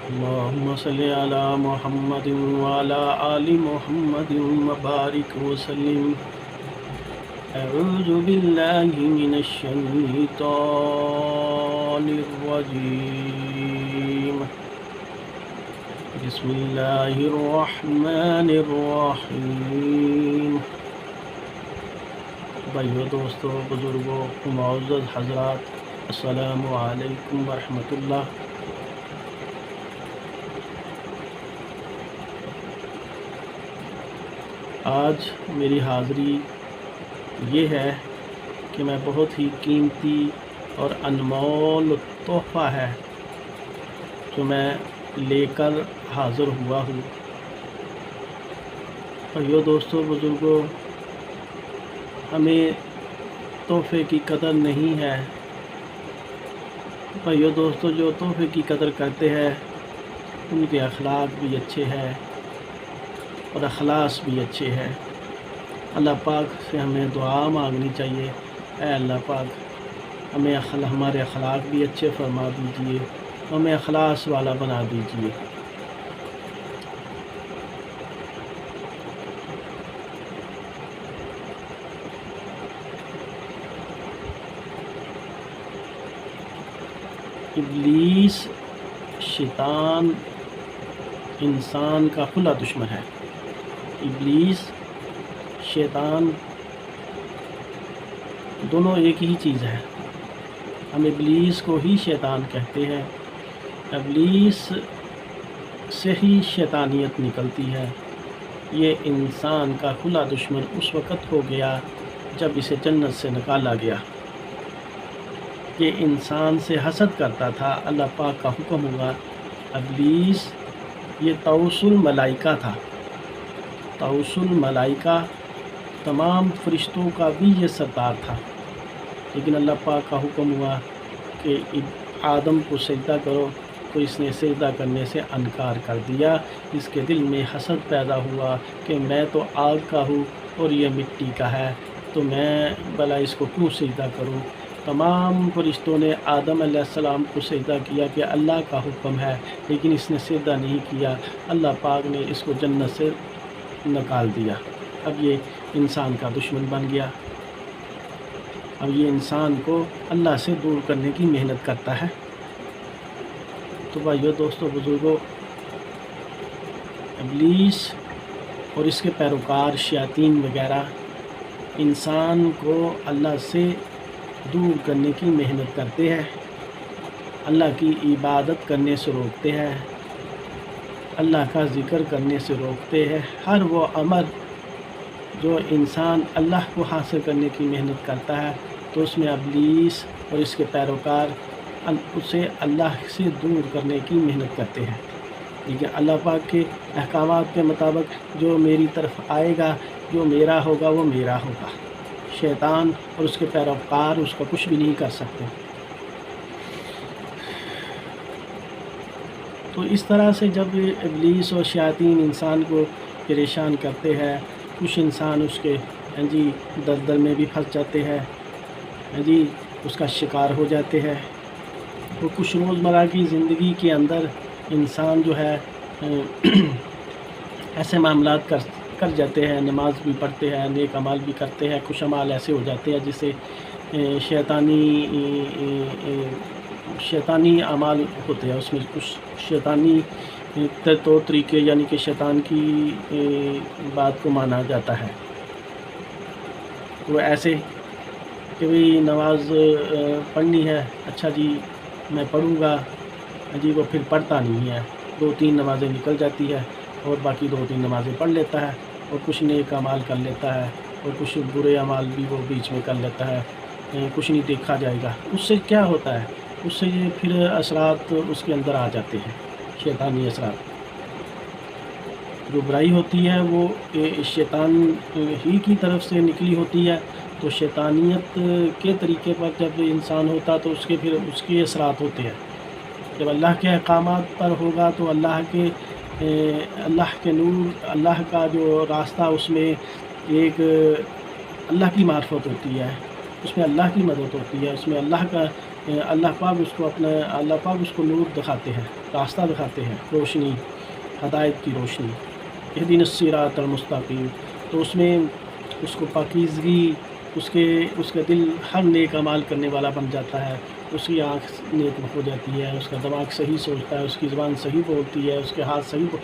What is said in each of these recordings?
اللهم صل على محمد وعلى آل محمد وبارك وسلم. أعوذ بالله من الشيطان الرجيم. بسم الله الرحمن الرحیم. بھائیو، دوستو، بزرگوں، معزز حضرات، السلام علیکم ورحمۃ اللہ. آج میری حاضری یہ ہے کہ میں بہت ہی قیمتی اور انمول تحفہ ہے جو میں لے کر حاضر ہوا ہوں. بھائیو، دوستو، بزرگوں، ہمیں تحفے کی قدر نہیں ہے. بھائیو، دوستو، جو تحفے کی قدر کرتے ہیں ان کے اخلاق بھی اچھے ہیں اور اخلاص بھی اچھے ہیں. اللہ پاک سے ہمیں دعا مانگنی چاہیے، اے اللہ پاک ہمیں ہمارے اخلاق بھی اچھے فرما دیجیے، ہمیں اخلاص والا بنا دیجیے. ابلیس شیطان انسان کا کھلا دشمن ہے. ابلیس شیطان دونوں ایک ہی چیز ہے. ہم ابلیس کو ہی شیطان کہتے ہیں. ابلیس سے ہی شیطانیت نکلتی ہے. یہ انسان کا کھلا دشمن اس وقت ہو گیا جب اسے جنت سے نکالا گیا. یہ انسان سے حسد کرتا تھا. اللہ پاک کا حکم ہوا. ابلیس یہ طاؤس الملائکہ تھا. طاؤس الملائکہ تمام فرشتوں کا بھی یہ سردار تھا. لیکن اللہ پاک کا حکم ہوا کہ آدم کو سجدہ کرو، تو اس نے سجدہ کرنے سے انکار کر دیا. اس کے دل میں حسد پیدا ہوا کہ میں تو آگ کا ہوں اور یہ مٹی کا ہے، تو میں بھلا اس کو کیوں سجدہ کروں. تمام فرشتوں نے آدم علیہ السلام کو سجدہ کیا کہ اللہ کا حکم ہے، لیکن اس نے سجدہ نہیں کیا. اللہ پاک نے اس کو جنت سے نکال دیا. اب یہ انسان کا دشمن بن گیا. اب یہ انسان کو اللہ سے دور کرنے کی محنت کرتا ہے. تو بھائیو، دوستو، بزرگوں، ابلیس اور اس کے پیروکار شیاطین وغیرہ انسان کو اللہ سے دور کرنے کی محنت کرتے ہیں. اللہ کی عبادت کرنے سے روکتے ہیں، اللہ کا ذکر کرنے سے روکتے ہیں. ہر وہ عمل جو انسان اللہ کو حاصل کرنے کی محنت کرتا ہے تو اس میں ابلیس اور اس کے پیروکار اسے اللہ سے دور کرنے کی محنت کرتے ہیں. لیکن اللہ پاک کے احکامات کے مطابق جو میری طرف آئے گا، جو میرا ہوگا، وہ میرا ہوگا. شیطان اور اس کے پیروکار اس کا کچھ بھی نہیں کر سکتے. تو اس طرح سے جب ابلیس اور شیاطین انسان کو پریشان کرتے ہیں، کچھ انسان اس کے دلدل میں بھی پھنس جاتے ہیں، اس کا شکار ہو جاتے ہیں. تو کچھ روزمرہ کی زندگی کے اندر انسان جو ہے ایسے معاملات کر جاتے ہیں. نماز بھی پڑھتے ہیں، نیک اعمال بھی کرتے ہیں. کچھ اعمال ایسے ہو جاتے ہیں جسے شیطانی اعمال ہوتے ہیں. اس میں کچھ شیطانی طور طریقے، یعنی کہ شیطان کی بات کو مانا جاتا ہے. وہ ایسے کہ بھئی نماز پڑھنی ہے، اچھا جی میں پڑھوں گا، وہ پھر پڑھتا نہیں ہے. 2-3 نمازیں نکل جاتی ہے اور باقی 2-3 نمازیں پڑھ لیتا ہے، اور کچھ نیک اعمال کر لیتا ہے اور کچھ برے اعمال بھی وہ بیچ میں کر لیتا ہے. کچھ نہیں دیکھا جائے گا. اس سے کیا ہوتا ہے؟ اس سے یہ پھر اثرات اس کے اندر آ جاتے ہیں، شیطانی اثرات. جو برائی ہوتی ہے وہ شیطان ہی کی طرف سے نکلی ہوتی ہے. تو شیطانیت کے طریقے پر جب انسان ہوتا تو اس کے اثرات ہوتے ہیں. جب اللہ کے احکامات پر ہوگا تو اللہ کے نور، اللہ کا جو راستہ، اس میں ایک اللہ کی معرفت ہوتی ہے، اس میں اللہ کی مدد ہوتی ہے، اس میں اللہ کا اللہ پاک اس کو نور دکھاتے ہیں، راستہ دکھاتے ہیں، روشنی، ہدایت کی روشنی، اہدنا الصراط المستقیم۔ تو اس میں اس کو پاکیزگی، اس کے دل ہر نیک عمل کرنے والا بن جاتا ہے، اس کی آنکھ نیک ہو جاتی ہے، اس کا دماغ صحیح سوچتا ہے، اس کی زبان صحیح بولتی ہے، اس کے ہاتھ صحیح،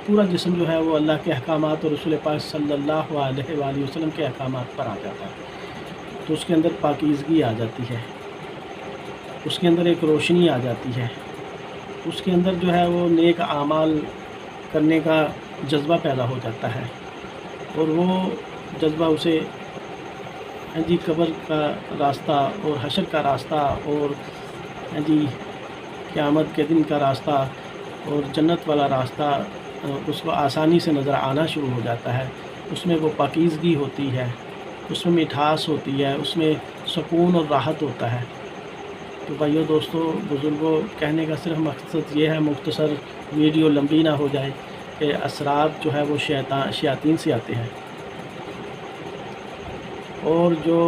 پورا جسم جو ہے وہ اللہ کے احکامات اور رسول پاک صلی اللہ علیہ وآلہ وسلم کے احکامات پر آ جاتا ہے۔ تو اس کے اندر پاکیزگی آ جاتی ہے، اس کے اندر ایک روشنی آ جاتی ہے، اس کے اندر جو ہے وہ نیک اعمال کرنے کا جذبہ پیدا ہو جاتا ہے، اور وہ جذبہ اسے قبر کا راستہ اور حشر کا راستہ اور قیامت کے دن کا راستہ اور جنت والا راستہ اس کو آسانی سے نظر آنا شروع ہو جاتا ہے۔ اس میں وہ پاکیزگی ہوتی ہے، اس میں مٹھاس ہوتی ہے، اس میں سکون اور راحت ہوتا ہے۔ تو بھائیو، دوستو، بزرگوں، کہنے کا صرف مقصد یہ ہے، مختصر ویڈیو لمبی نہ ہو جائے، کہ اثرات جو ہے وہ شیاطین سے آتے ہیں، اور جو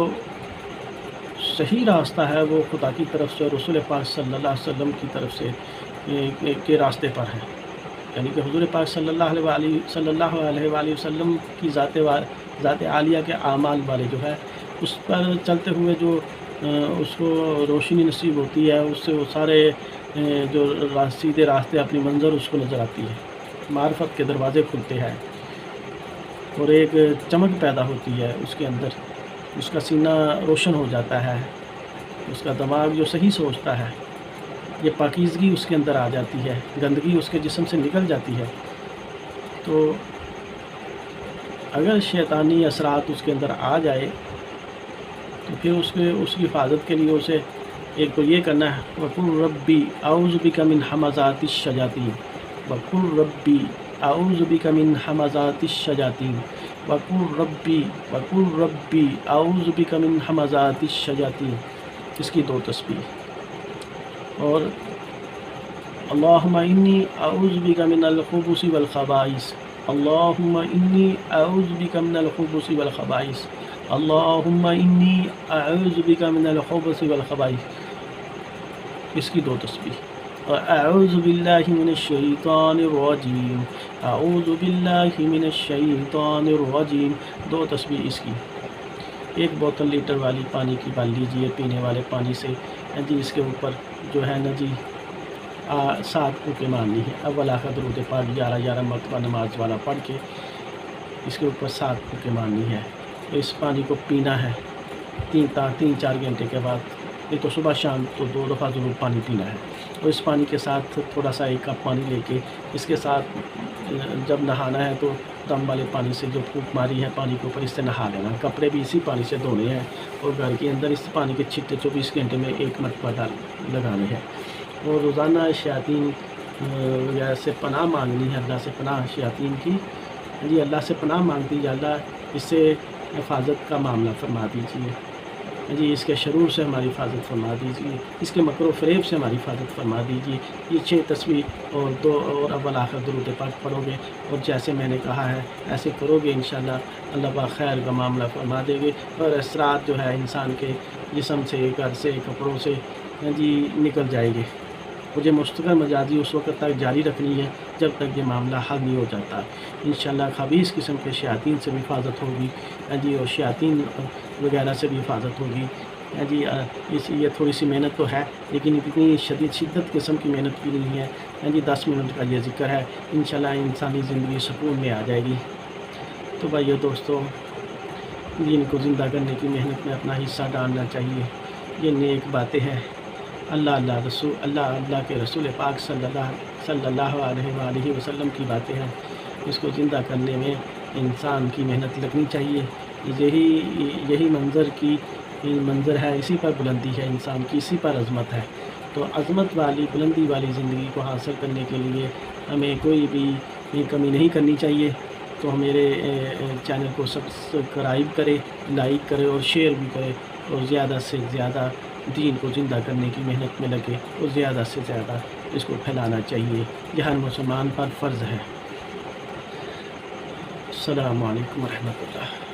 صحیح راستہ ہے وہ خدا کی طرف سے، رسول پاک صلی اللہ علیہ وسلم کی طرف سے کے راستے پر ہے، یعنی کہ حضور پاک صلی اللہ علیہ وآلہ وسلم کی ذات عالیہ کے اعمال والے جو ہے، اس پر چلتے ہوئے جو اس کو روشنی نصیب ہوتی ہے، اس سے وہ سارے جو سیدھے راستے، اپنی منظر اس کو نظر آتی ہے، معرفت کے دروازے کھلتے ہیں، اور ایک چمک پیدا ہوتی ہے اس کے اندر، اس کا سینہ روشن ہو جاتا ہے، اس کا دماغ جو صحیح سوچتا ہے، یہ پاکیزگی اس کے اندر آ جاتی ہے، گندگی اس کے جسم سے نکل جاتی ہے۔ تو اگر شیطانی اثرات اس کے اندر آ جائے تو پھر اس کی حفاظت کے لیے اسے ایک تو یہ کرنا ہے، وَقُلْ رَبِّ أَعُوذُ بِكَ مِنْ حَمَزَاتِ الشَّيَاطِينِ، وَقُلْ رَبِّ أَعُوذُ بِكَ مِنْ حَمَزَاتِ الشَّيَاطِينِ، وَقُلْ رَبِّ أَعُوذُ بِكَ مِنْ حَمَزَاتِ الشَّيَاطِينِ۔ اس کی 2 تسبیح، اور اللہم انی اعوذ بک من الخبث والخبائث، اللہم انی اعوذ بک من الخبث والخبائث، اللہم انی اعوذ بک من الخبث والخبائث۔ اس کی 2 تسبیح، اعوذ باللہ من الشیطان الرجیم، اعوذ باللہ من الشیطان الرجیم، 2 تسبیح اس کی۔ 1 بوتل لیٹر والی پانی کی بال لیجئے، پینے والے پانی سے، اس کے اوپر جو ہے 7 پھونکے مارنی ہے، اول آخر درود پاک 11 مرتبہ نماز والا پڑھ کے اس کے اوپر 7 پھونکے مارنی ہے۔ اس پانی کو پینا ہے 3-4 گھنٹے کے بعد، یہ تو صبح شام تو 2 دفعہ ضرور پانی پینا ہے، اور اس پانی کے ساتھ تھوڑا سا 1 کپ پانی لے کے اس کے ساتھ جب نہانا ہے تو دم والے پانی سے جو پھونک ماری ہے پانی کے اوپر، اس سے نہا لینا، کپڑے بھی اسی پانی سے دھونے ہیں، اور گھر کے اندر اس پانی کے چھٹے 24 گھنٹے میں 1 مرتبہ لگانے ہیں، اور روزانہ شیاطین وغیرہ سے پناہ مانگنی ہے، اللہ سے پناہ شیاطین کی، اللہ سے پناہ مانگتی ہے، اللہ اس سے حفاظت کا معاملہ فرما دیجیے، اس کے شرور سے ہماری حفاظت فرما دیجیے، اس کے مکر و فریب سے ہماری حفاظت فرما دیجیے۔ یہ 6 تسبیح اور اول آخر درود پاک پڑھو گے، اور جیسے میں نے کہا ہے ایسے کرو گے، انشاءاللہ اللہ پاک خیر کا معاملہ فرما دے گے، اور اثرات جو ہے انسان کے جسم سے، گھر سے، کپڑوں سے نکل جائے گی۔ مجھے مستقل مجازی اس وقت تک جاری رکھنی ہے جب تک یہ معاملہ حل نہیں ہو جاتا۔ انشاءاللہ خبیث قسم کے شیاطین سے بھی حفاظت ہوگی، اور شیاطین وغیرہ سے بھی حفاظت ہوگی۔ یہ تھوڑی سی محنت تو ہے، لیکن اتنی شدت قسم کی محنت بھی نہیں ہے۔ 10 منٹ کا یہ ذکر ہے، انشاءاللہ انسانی زندگی سکون میں آ جائے گی۔ تو بھائیو، دوستو، دین کو زندہ کرنے کی محنت میں اپنا حصہ ڈالنا چاہیے۔ یہ نیک باتیں ہیں، اللہ کے رسول پاک صلی اللہ علیہ وآلہ وسلم کی باتیں ہیں، اس کو زندہ کرنے میں انسان کی محنت لگنی چاہیے۔ یہی منظر ہے، اسی پر بلندی ہے انسان کی، اسی پر عظمت ہے۔ تو عظمت والی، بلندی والی زندگی کو حاصل کرنے کے لیے ہمیں کوئی بھی کمی نہیں کرنی چاہیے۔ تو میرے چینل کو سبسکرائب کرے، لائک کرے اور شیئر بھی کرے، اور زیادہ سے زیادہ دین کو زندہ کرنے کی محنت میں لگے، اور زیادہ سے زیادہ اس کو پھیلانا چاہیے، یہ ہر مسلمان پر فرض ہے۔ السلام علیکم ورحمۃ اللہ۔